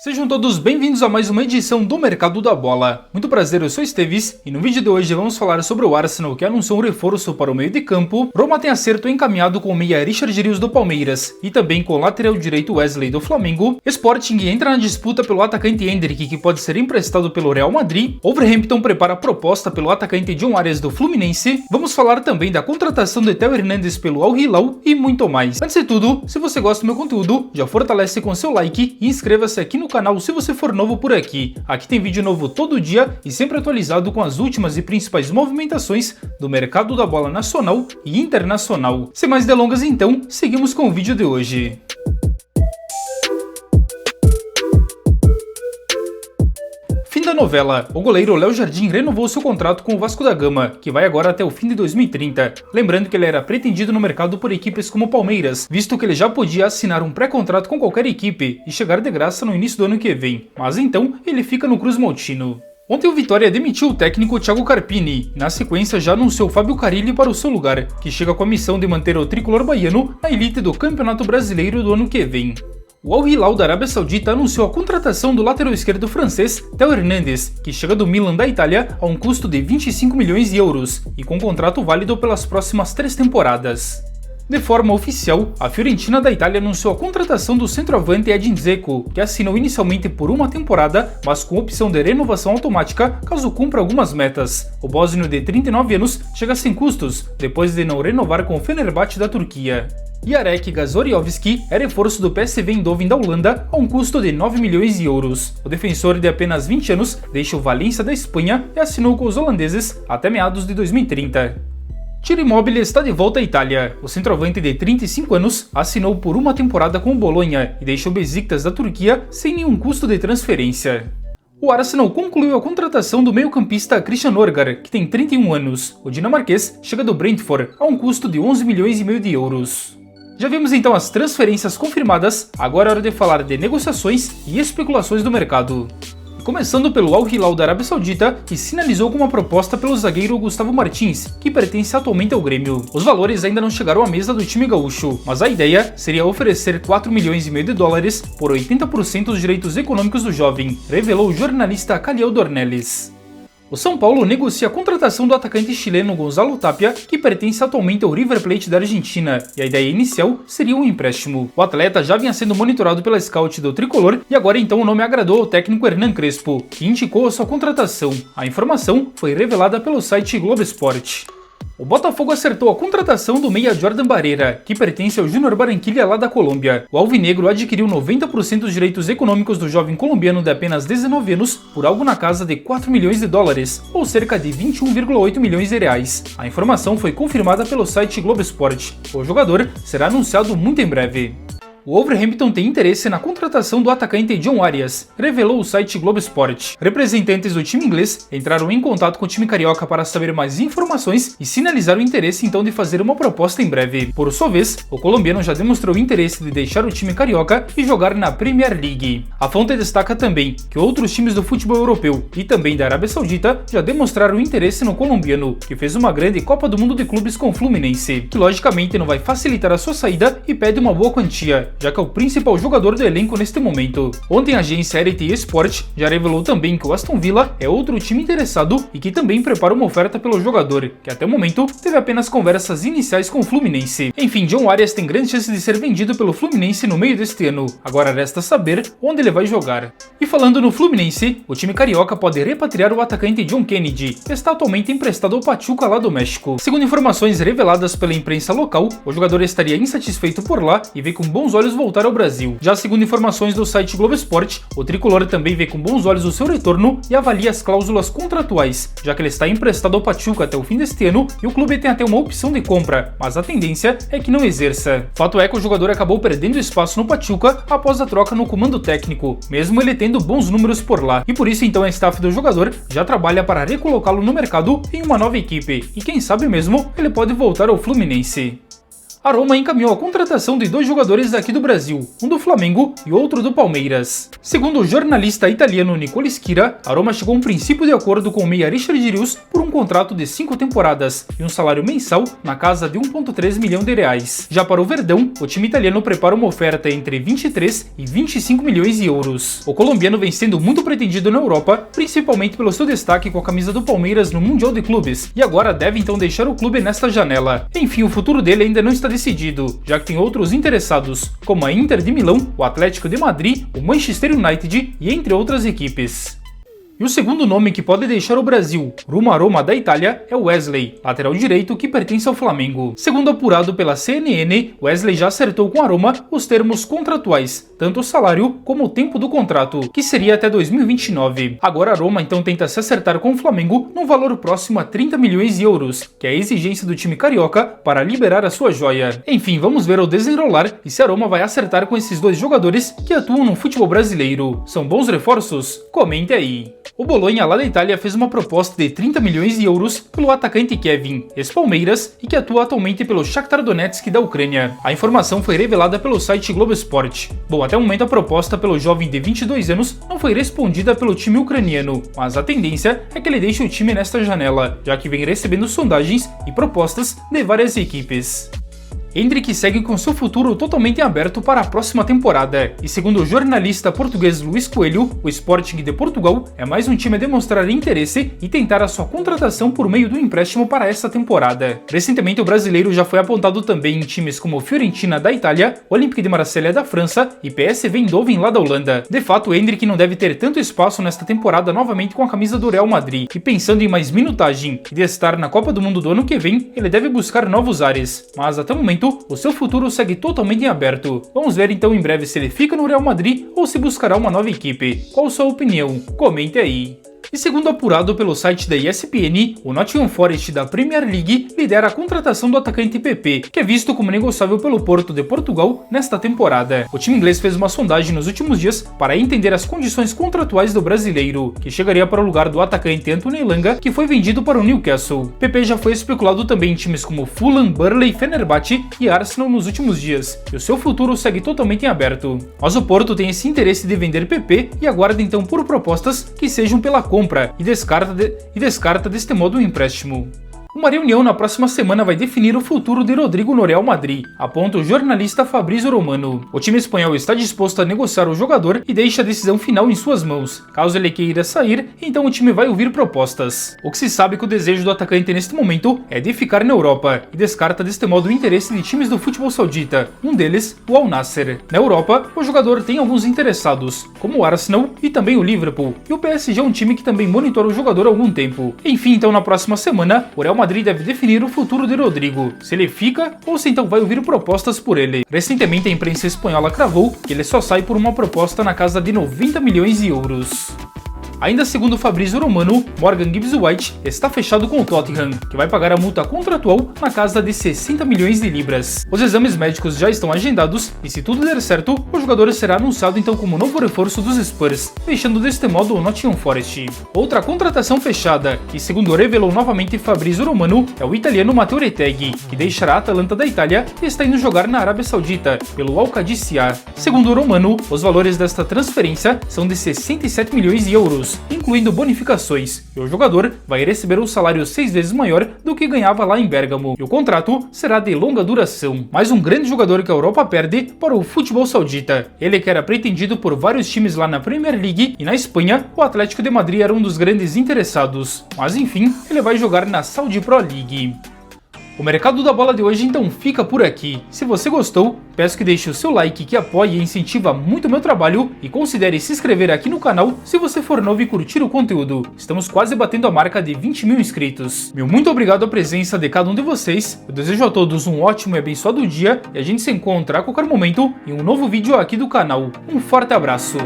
Sejam todos bem-vindos a mais uma edição do Mercado da Bola. Muito prazer, eu sou Esteves e no vídeo de hoje vamos falar sobre o Arsenal, que anunciou um reforço para o meio de campo. Roma tem acerto encaminhado com o meia Richard Rios do Palmeiras e também com o lateral direito Wesley do Flamengo. Sporting entra na disputa pelo atacante Endrick, que pode ser emprestado pelo Real Madrid. Wolverhampton prepara a proposta pelo atacante John Arias do Fluminense. Vamos falar também da contratação de Theo Hernandez pelo Al Hilal e muito mais. Antes de tudo, se você gosta do meu conteúdo, já fortalece com seu like e inscreva-se aqui no canal se você for novo por aqui. Aqui tem vídeo novo todo dia e sempre atualizado com as últimas e principais movimentações do mercado da bola nacional e internacional. Sem mais delongas então, seguimos com o vídeo de hoje. Fim da novela, o goleiro Léo Jardim renovou seu contrato com o Vasco da Gama, que vai agora até o fim de 2030. Lembrando que ele era pretendido no mercado por equipes como Palmeiras, visto que ele já podia assinar um pré-contrato com qualquer equipe e chegar de graça no início do ano que vem. Mas então, ele fica no Cruz Maltino. Ontem o Vitória demitiu o técnico Thiago Carpini, e na sequência já anunciou Fábio Carille para o seu lugar, que chega com a missão de manter o tricolor baiano na elite do Campeonato Brasileiro do ano que vem. O Al Hilal da Arábia Saudita anunciou a contratação do lateral esquerdo francês Theo Hernandez, que chega do Milan da Itália a um custo de 25 milhões de euros e com contrato válido pelas próximas 3 temporadas. De forma oficial, a Fiorentina da Itália anunciou a contratação do centroavante Edin Dzeko, que assinou inicialmente por uma temporada, mas com opção de renovação automática caso cumpra algumas metas. O bósnio de 39 anos chega sem custos, depois de não renovar com o Fenerbahçe da Turquia. Jarek Gazoriovski é reforço do PSV Eindhoven da Holanda a um custo de 9 milhões de euros. O defensor de apenas 20 anos deixa o Valência da Espanha e assinou com os holandeses até meados de 2030. Ciro Immobile está de volta à Itália. O centroavante de 35 anos assinou por uma temporada com o Bolonha e deixou o Besiktas da Turquia sem nenhum custo de transferência. O Arsenal concluiu a contratação do meio-campista Christian Norgard, que tem 31 anos. O dinamarquês chega do Brentford a um custo de 11 milhões e meio de euros. Já vimos então as transferências confirmadas, agora é hora de falar de negociações e especulações do mercado. Começando pelo Al Hilal da Arábia Saudita, que sinalizou com uma proposta pelo zagueiro Gustavo Martins, que pertence atualmente ao Grêmio. Os valores ainda não chegaram à mesa do time gaúcho, mas a ideia seria oferecer 4 milhões e meio de dólares por 80% dos direitos econômicos do jovem, revelou o jornalista Caliel Dornelles. O São Paulo negocia a contratação do atacante chileno Gonzalo Tapia, que pertence atualmente ao River Plate da Argentina, e a ideia inicial seria um empréstimo. O atleta já vinha sendo monitorado pela scout do tricolor e agora então o nome agradou ao técnico Hernan Crespo, que indicou a sua contratação. A informação foi revelada pelo site Globo Esporte. O Botafogo acertou a contratação do meia Jordan Barreira, que pertence ao Júnior Barranquilla lá da Colômbia. O alvinegro adquiriu 90% dos direitos econômicos do jovem colombiano de apenas 19 anos por algo na casa de 4 milhões de dólares, ou cerca de 21,8 milhões de reais. A informação foi confirmada pelo site Globo Esporte. O jogador será anunciado muito em breve. O Wolverhampton tem interesse na contratação do atacante John Arias, revelou o site Globo Esporte. Representantes do time inglês entraram em contato com o time carioca para saber mais informações e sinalizaram o interesse então de fazer uma proposta em breve. Por sua vez, o colombiano já demonstrou interesse de deixar o time carioca e jogar na Premier League. A fonte destaca também que outros times do futebol europeu e também da Arábia Saudita já demonstraram interesse no colombiano, que fez uma grande Copa do Mundo de Clubes com o Fluminense, que logicamente não vai facilitar a sua saída e pede uma boa quantia, já que é o principal jogador do elenco neste momento. Ontem a agência RT Sport já revelou também que o Aston Villa é outro time interessado e que também prepara uma oferta pelo jogador, que até o momento teve apenas conversas iniciais com o Fluminense. Enfim, John Arias tem grande chance de ser vendido pelo Fluminense no meio deste ano. Agora resta saber onde ele vai jogar. E falando no Fluminense, o time carioca pode repatriar o atacante John Kennedy, que está atualmente emprestado ao Pachuca lá do México. Segundo informações reveladas pela imprensa local, o jogador estaria insatisfeito por lá e vê com bons olhos voltar ao Brasil. Já segundo informações do site Globo Esporte, o tricolor também vê com bons olhos o seu retorno e avalia as cláusulas contratuais, já que ele está emprestado ao Pachuca até o fim deste ano e o clube tem até uma opção de compra, mas a tendência é que não exerça. Fato é que o jogador acabou perdendo espaço no Pachuca após a troca no comando técnico, mesmo ele tendo bons números por lá, e por isso então a staff do jogador já trabalha para recolocá-lo no mercado em uma nova equipe, e quem sabe mesmo ele pode voltar ao Fluminense. A Roma encaminhou a contratação de dois jogadores aqui do Brasil, um do Flamengo e outro do Palmeiras. Segundo o jornalista italiano Nicola Schira, a Roma chegou a um princípio de acordo com o meia Richard Rios por um contrato de 5 temporadas e um salário mensal na casa de 1,3 milhão de reais. Já para o Verdão, o time italiano prepara uma oferta entre 23 e 25 milhões de euros. O colombiano vem sendo muito pretendido na Europa, principalmente pelo seu destaque com a camisa do Palmeiras no Mundial de Clubes, e agora deve então deixar o clube nesta janela. Enfim, o futuro dele ainda não está decidido, já que tem outros interessados, como a Inter de Milão, o Atlético de Madrid, o Manchester United e entre outras equipes. E o segundo nome que pode deixar o Brasil rumo à Roma da Itália é Wesley, lateral direito que pertence ao Flamengo. Segundo apurado pela CNN, Wesley já acertou com a Roma os termos contratuais, tanto o salário como o tempo do contrato, que seria até 2029. Agora a Roma então tenta se acertar com o Flamengo num valor próximo a 30 milhões de euros, que é a exigência do time carioca para liberar a sua joia. Enfim, vamos ver o desenrolar e se a Roma vai acertar com esses dois jogadores que atuam no futebol brasileiro. São bons reforços? Comente aí. O Bologna, lá da Itália, fez uma proposta de 30 milhões de euros pelo atacante Kevin, ex-Palmeiras, e que atua atualmente pelo Shakhtar Donetsk da Ucrânia. A informação foi revelada pelo site Globo Esporte. Bom, até o momento a proposta pelo jovem de 22 anos não foi respondida pelo time ucraniano, mas a tendência é que ele deixe o time nesta janela, já que vem recebendo sondagens e propostas de várias equipes. Endrick segue com seu futuro totalmente aberto para a próxima temporada, e segundo o jornalista português Luís Coelho, o Sporting de Portugal é mais um time a demonstrar interesse e tentar a sua contratação por meio do empréstimo para esta temporada. Recentemente o brasileiro já foi apontado também em times como Fiorentina da Itália, Olympique de Marselha da França e PSV Eindhoven lá da Holanda. De fato, Endrick não deve ter tanto espaço nesta temporada novamente com a camisa do Real Madrid, e pensando em mais minutagem e de estar na Copa do Mundo do ano que vem, ele deve buscar novos ares, mas até o momento o seu futuro segue totalmente em aberto. Vamos ver então em breve se ele fica no Real Madrid ou se buscará uma nova equipe. Qual sua opinião? Comente aí. E segundo apurado pelo site da ESPN, o Nottingham Forest da Premier League lidera a contratação do atacante PP, que é visto como negociável pelo Porto de Portugal nesta temporada. O time inglês fez uma sondagem nos últimos dias para entender as condições contratuais do brasileiro, que chegaria para o lugar do atacante Anthony Elanga, que foi vendido para o Newcastle. PP já foi especulado também em times como Fulham, Burnley, Fenerbahçe e Arsenal nos últimos dias, e o seu futuro segue totalmente em aberto. Mas o Porto tem esse interesse de vender PP e aguarda então por propostas que sejam pela compra e descarta deste modo o empréstimo. Uma reunião na próxima semana vai definir o futuro de Rodrigo no Real Madrid, aponta o jornalista Fabrício Romano. O time espanhol está disposto a negociar o jogador e deixa a decisão final em suas mãos. Caso ele queira sair, então o time vai ouvir propostas. O que se sabe é que o desejo do atacante neste momento é de ficar na Europa e descarta deste modo o interesse de times do futebol saudita, um deles o Al Nassr. Na Europa, o jogador tem alguns interessados, como o Arsenal e também o Liverpool, e o PSG é um time que também monitora o jogador há algum tempo. Enfim, então na próxima semana, o Real Madrid deve definir o futuro de Rodrigo, se ele fica ou se então vai ouvir propostas por ele. Recentemente a imprensa espanhola cravou que ele só sai por uma proposta na casa de 90 milhões de euros. Ainda segundo Fabrício Romano, Morgan Gibbs White está fechado com o Tottenham, que vai pagar a multa contratual na casa de 60 milhões de libras. Os exames médicos já estão agendados e se tudo der certo, o jogador será anunciado então como novo reforço dos Spurs, deixando deste modo o Nottingham Forest. Outra contratação fechada, que segundo revelou novamente Fabrício Romano, é o italiano Matteo Retegui, que deixará a Atalanta da Itália e está indo jogar na Arábia Saudita, pelo Al-Qadisiyah. Segundo o Romano, os valores desta transferência são de 67 milhões de euros, incluindo bonificações, e o jogador vai receber um salário 6 vezes maior do que ganhava lá em Bérgamo, e o contrato será de longa duração. Mais um grande jogador que a Europa perde para o futebol saudita. Ele que era pretendido por vários times lá na Premier League e na Espanha, o Atlético de Madrid era um dos grandes interessados, mas enfim, ele vai jogar na Saudi Pro League. O mercado da bola de hoje então fica por aqui. Se você gostou, peço que deixe o seu like que apoia e incentiva muito o meu trabalho e considere se inscrever aqui no canal se você for novo e curtir o conteúdo. Estamos quase batendo a marca de 20 mil inscritos. Meu muito obrigado à presença de cada um de vocês. Eu desejo a todos um ótimo e abençoado dia e a gente se encontra a qualquer momento em um novo vídeo aqui do canal. Um forte abraço!